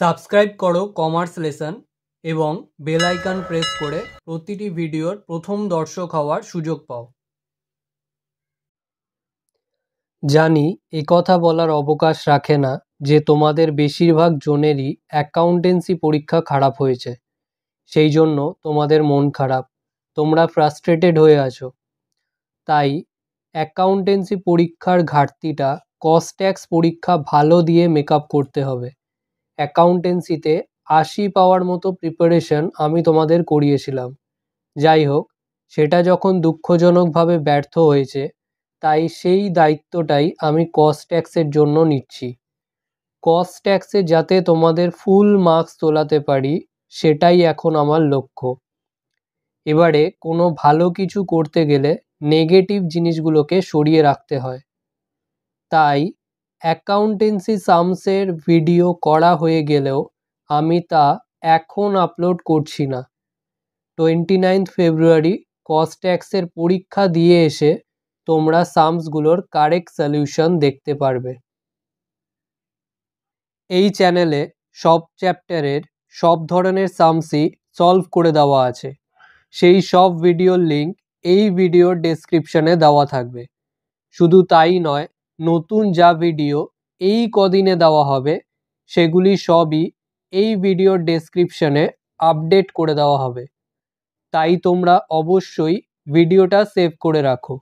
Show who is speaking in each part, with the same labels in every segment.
Speaker 1: Subscribe করো commerce lesson এবং bell icon press করে প্রতিটি ভিডিওর প্রথম দর্শক হওয়ার সুযোগ পাও। জানি একথা বলার অবকাশ রাখে না যে তোমাদের বেশিরভাগ জনেরই অ্যাকাউন্টেন্সি পরীক্ষা খারাপ হয়েছে, সেই জন্য তোমাদের মন খারাপ, তোমরা ফ্রাস্ট্রেটেড হয়ে আছো। তাই অ্যাকাউন্টেন্সি পরীক্ষার ঘাটতিটা কস্ট ট্যাক্স পরীক্ষা ভালো দিয়ে মেকআপ করতে হবে। অ্যাকাউন্টেন্সিতে ৮০ পাওয়ার মতো প্রিপারেশন আমি তোমাদের করিয়েছিলাম। যাই হোক, সেটা যখন দুঃখজনকভাবে ব্যর্থ হয়েছে, তাই সেই দায়িত্বটাই আমি কস্ট ট্যাক্সের জন্য নিচ্ছি। কস্ট ট্যাক্সে যাতে তোমাদের ফুল মার্কস তোলাতে পারি, সেটাই এখন আমার লক্ষ্য। এবারে কোনো ভালো কিছু করতে গেলে নেগেটিভ জিনিসগুলোকে সরিয়ে রাখতে হয়। তাই অ্যাকাউন্টেন্সি সামসের ভিডিও করা হয়ে গেলেও আমি তা এখন আপলোড করছি না। 29 ফেব্রুয়ারি কস্ট ট্যাক্সের পরীক্ষা দিয়ে এসে তোমরা সামসগুলোর কারেক্ট সলিউশন দেখতে পারবে। এই চ্যানেলে সব চ্যাপ্টারের সব ধরনের সামসই সলভ করে দেওয়া আছে। সেই সব ভিডিওর লিঙ্ক এই ভিডিওর ডেসক্রিপশনে দেওয়া থাকবে। শুধু তাই নয়, নতুন যা ভিডিও এই কদিনে দেওয়া হবে সেগুলি সবই এই ভিডিওর ডেসক্রিপশনে আপডেট করে দেওয়া হবে। তাই তোমরা অবশ্যই ভিডিওটা সেভ করে রাখো।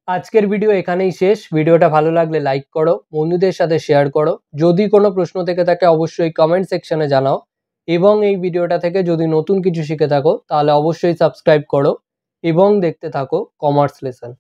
Speaker 1: আজকের ভিডিও এখানেই শেষ। ভিডিওটা ভালো লাগলে লাইক করো, বন্ধুদের সাথে শেয়ার করো। যদি কোনো প্রশ্ন থেকে থাকে অবশ্যই কমেন্ট সেকশনে জানাও, এবং এই ভিডিওটা থেকে যদি নতুন কিছু শিখে থাকো তাহলে অবশ্যই সাবস্ক্রাইব করো এবং দেখতে থাকো কমার্স লেসন।